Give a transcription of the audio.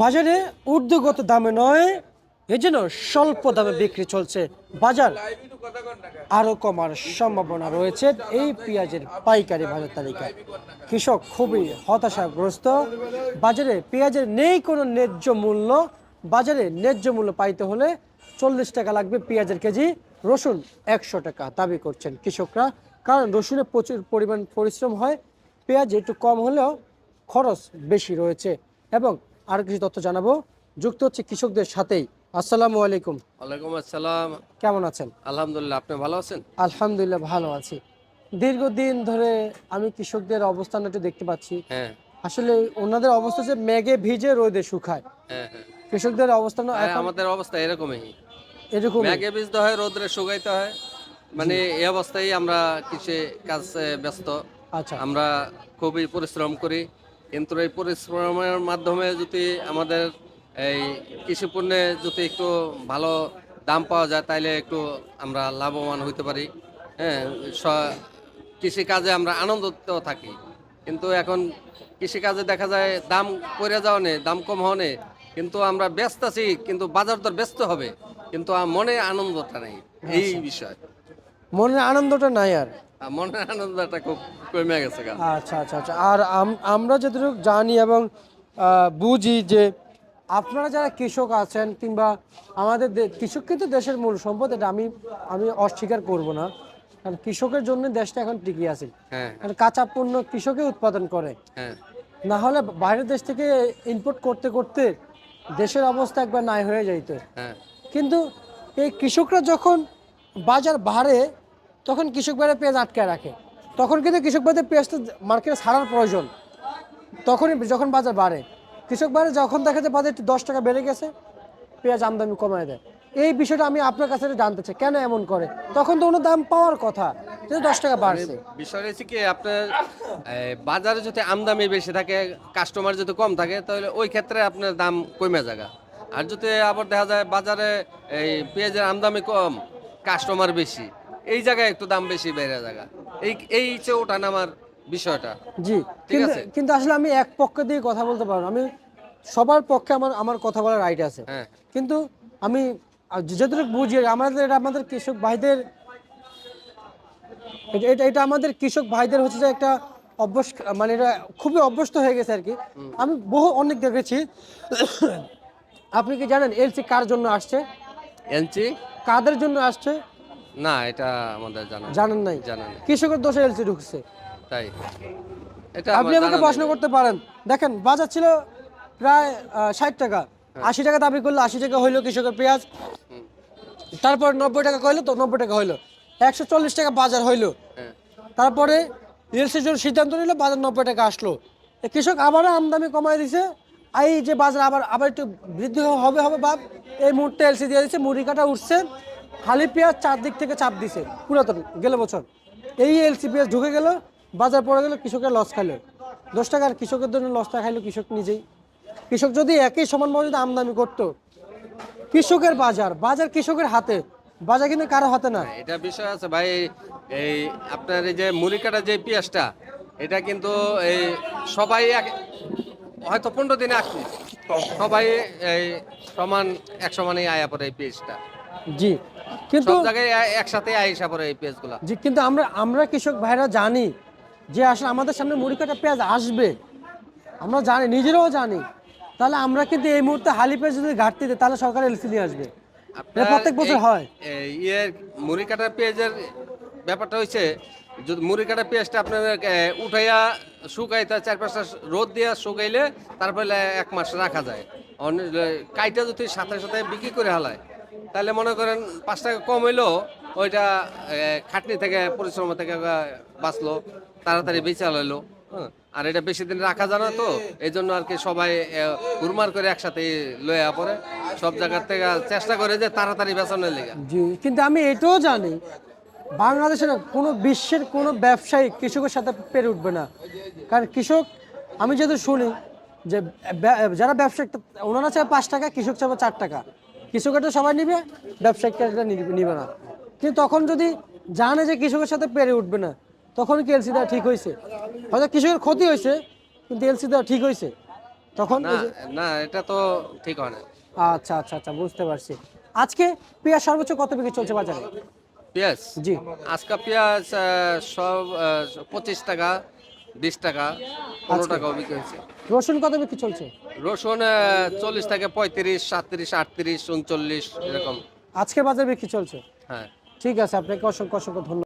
বাজারে ঊর্ধ্বগত দামে নয়, এজন্য স্বল্প দামে বিক্রি চলছে। বাজার আরো কমার সম্ভাবনা রয়েছে এই পেঁয়াজের পাইকারি বাজার তালিকায়। কৃষক খুবই হতাশাগ্রস্ত। বাজারে পেঁয়াজের নেই কোনো ন্যায্য মূল্য। বাজারে ন্যায্য মূল্য পাইতে হলে 40 টাকা লাগবে পেঁয়াজের কেজি। রসুন 100 টাকা দাবি করছেন কৃষকরা, কারণ রসুনে প্রচুর পরিমাণ পরিশ্রম হয়, পেঁয়াজ একটু কম হলেও খরচ বেশি রয়েছে। এবং আরো কিছু তথ্য জানাবো, যুক্ত হচ্ছে কৃষকদের সাথেই। আসসালামু আলাইকুম। ওয়ালাইকুম আসসালাম। কেমন আছেন? আলহামদুলিল্লাহ, আপনি ভালো আছেন? আলহামদুলিল্লাহ ভালো আছি। দীর্ঘদিন ধরে আমি কৃষকদের অবস্থান একটু দেখতে পাচ্ছি। হ্যাঁ, আসলে ওনাদের অবস্থা যে মেঘে ভিজে রোদে শুকায়। হ্যাঁ, হ্যাঁ। কৃষকদের অবস্থান এখন আমাদের অবস্থা এরকমই। এরকম। ম্যাগে বীজতে হয়, রোদ্রে শুকাইতে হয়। মানে এই অবস্থায় আমরা কৃষি কাজে ব্যস্ত। আচ্ছা, আমরা খুবই পরিশ্রম করি, কিন্তু এই পরিশ্রমের মাধ্যমে যদি আমাদের এই কৃষি পণ্যে যদি একটু ভালো দাম পাওয়া যায়, তাইলে একটু আমরা লাভবান হইতে পারি। হ্যাঁ, কৃষি কাজে আমরা আনন্দিত থাকি। কিন্তু এখন কৃষি কাজে দেখা যায় দাম পড়ে যাওয়া নেই, দাম কম হওয়া নেই, কিন্তু আমরা ব্যস্ত আছি, কিন্তু বাজার দর ব্যস্ত হবে, কিন্তু মনে আনন্দটা নেই। এই আচ্ছা। বিষয়, মনের আনন্দটা নাই আর। মনের আনন্দটা খুব কমে গেছে গা। আচ্ছা আচ্ছা আচ্ছা। আর আমরা যতটুকু জানি এবং বুঝি যে আপনারা যারা কৃষক আছেন কিংবা আমাদের কৃষক কিন্তু দেশের মূল সম্পদ, এটা আমি আমি অস্বীকার করব না। কারণ কৃষকের জন্য দেশটা এখন টিকে আছে। হ্যাঁ, কারণ কাঁচা পণ্য কৃষকে উৎপাদন করে, হ্যাঁ, না হলে বাইরের দেশ থেকে ইম্পোর্ট করতে করতে দেশের অবস্থা একবার নাই হয়ে যাইতো। হ্যাঁ। কিন্তু এই কৃষকরা যখন বাজার বাড়ে তখন কৃষক বাইরে পেঁয়াজ আটকায় রাখে, তখন কিন্তু কৃষক বাইরে পেঁয়াজটা মার্কেটে ছাড়ার প্রয়োজন। তখনই যখন বাজার বাড়ে, কৃষক বাইরে যখন দেখা যায় বাজার একটু 10 টাকা বেড়ে গেছে, পেঁয়াজ আমদানি কমায় দেয়। এই বিষয়টা আমি আপনার কাছে জানতে চাই, কেন এমন করে? তখন তো ওনার দাম পাওয়ার কথা, কিন্তু 10 টাকা বাড়ছে। বিষয় হচ্ছে কি, আপনার বাজারে যদি আমদানি বেশি থাকে, কাস্টমার যদি কম থাকে, তাহলে ওই ক্ষেত্রে আপনার দাম কমে যাবে। আর যদি আবার দেখা যায় বাজারে এই পেঁয়াজের আমদানি কম, কাস্টমার বেশি, এই জায়গায় একটু দাম বেশি বেড়ে যাবে। এই হচ্ছে ওঠা নামার বিষয়টা। জি, ঠিক কিন্তু আছে। কিন্তু আসলে আমি এক পক্ষ দিয়ে কথা বলতে পারবো না। আমি সবার পক্ষে আমার আমার কথা বলার রাইট আছে। হ্যাঁ, কিন্তু আমি যতটুকু বুঝি, আমাদের কৃষক ভাইদের, এটা আমাদের কৃষক ভাইদের হচ্ছে যে একটা অভ্যাস, মানে এটা খুবই অভ্যস্ত হয়ে গেছে আর কি। আমি অনেক দেখেছি। আপনি কি জানেন এলসি কার জন্য আসছে, এনচি কাদের জন্য আসছে? না, এটা আমাদের জানেন নাই? জানা নেই। কৃষকের দোষে এলসি ঢুকছে। তাই এটা আপনি আমার আমাকে জানা প্রশ্ন নেই। করতে পারেন, দেখেন বাজার ছিল প্রায় 60 টাকা, 80 টাকা দাবি করলো, 80 টাকা হইলো কৃষকের পেঁয়াজ। হুম, তারপর 90 টাকা কইলো, তো 90 টাকা হইলো, 140 টাকা বাজার হইলো। হ্যাঁ, তারপরে রিলসের জন্য সিদ্ধান্ত নিল, বাজার 90 টাকা আসলো। কৃষক আবারও আমদানি কমায় দিছে। এই যে বাজার আবার আবার একটু বৃদ্ধি হবে হবে ভাব, এই মুহূর্তে এলসি দিয়ে দিচ্ছে, মুড়ি কাটা উঠছে, হালি পেঁয়াজ চারদিক থেকে চাপ দিছে পুরাতন গেল বছর। এই এলসি পেঁয়াজ ঢুকে গেল, বাজার পড়ে গেল, কৃষকের লস খাইলো। 10 টাকার কৃষকের জন্য লসটা খাইলো কৃষক নিজেই। কৃষক যদি একই সমান মজুদে আমদানি করতো, কৃষকের বাজার বাজার কৃষকের হাতে, বাজার কিন্তু কারো হাতে না। এটা বিষয় আছে ভাই। এই আপনার এই যে মুড়ি কাটা যে পেঁয়াজটা, এটা কিন্তু এই সবাই হয়তো 15 দিনে আসবে, সবাই এই সমান এক সমানে আয়া পড়ে এই পেঁয়াজটা। জি, কিন্তু সব জায়গায় একসাথে আইসা পড়ে এই পেঁয়াজগুলা। জি, কিন্তু আমরা আমরা কৃষক ভাইরা জানি যে আসলে আমাদের সামনে মুড়ি কাটা পেঁয়াজ আসবে, আমরা জানি, নিজেরাও জানি। তাহলে আমরা কিন্তু এই মুহূর্তে হালি পেঁয়াজ যদি ঘাটতি দেয়, তাহলে সরকার এলসি নিয়ে আসবে। এটা আপনার প্রত্যেক বছর হয়। ইয়ের মুড়ি কাটা পেঁয়াজের ব্যাপারটা হচ্ছে, যদি মুড়ি কাটা পেঁয়াজটা আপনার উঠাইয়া শুকাইতে 4-5টা রোদ দিয়া শুকাইলে তারপরে 1 মাস রাখা যায়। কাইটা যদি সাথে সাথে বিক্রি করে হালায়, তাহলে মনে করেন 5 টাকা কম হইলেও ওইটা খাটনি থেকে, পরিশ্রম থেকে বাঁচলো, তাড়াতাড়ি বেচা লইলো। হ্যাঁ, আর এটা বেশি দিন রাখা যায় না, তো এই জন্য আর কি সবাই হুরমার করে একসাথে লইয়া পড়ে, সব জায়গার থেকে চেষ্টা করে যে তাড়াতাড়ি বেচানোর লেগে। জি, কিন্তু আমি এটাও জানি বাংলাদেশের কোনো, বিশ্বের কোনো ব্যবসায়ী কৃষকের সাথে পেরে উঠবে না। কারণ কৃষক, আমি যেহেতু শুনি যে যারা ব্যবসায়িক, ওনারা চায় 5 টাকা, কৃষক চাবে 4 টাকা। কৃষকেরটা সবাই নিবে, ব্যবসায়িকটা নিবে না। কিন্তু তখন যদি জানে যে কৃষকের সাথে পেরে উঠবে না, তখন কি এলসি দেওয়া ঠিক হয়েছে? হয়তো কৃষকের ক্ষতি হয়েছে, কিন্তু এলসি দেওয়া ঠিক হয়েছে? তখন না না, এটা তো ঠিক হয় না। আচ্ছা আচ্ছা আচ্ছা, বুঝতে পারছি। আজকে পেঁয়াজ সর্বোচ্চ কত বিক্রি চলছে বাজারে? পেঁয়াজ জি। আজকে পেঁয়াজ সব 25 টাকা, 20 টাকা, 15 আজকে টাকাও বিক্রি হয়েছে। রসুন কত বিক্রি চলছে? রসুন 40 থেকে 35, 37, 38, 39 এরকম। আজকে বাজারে বিক্রি চলছে। হ্যাঁ। ঠিক আছে, আপনাকে অসংখ্য অসংখ্য ধন্যবাদ।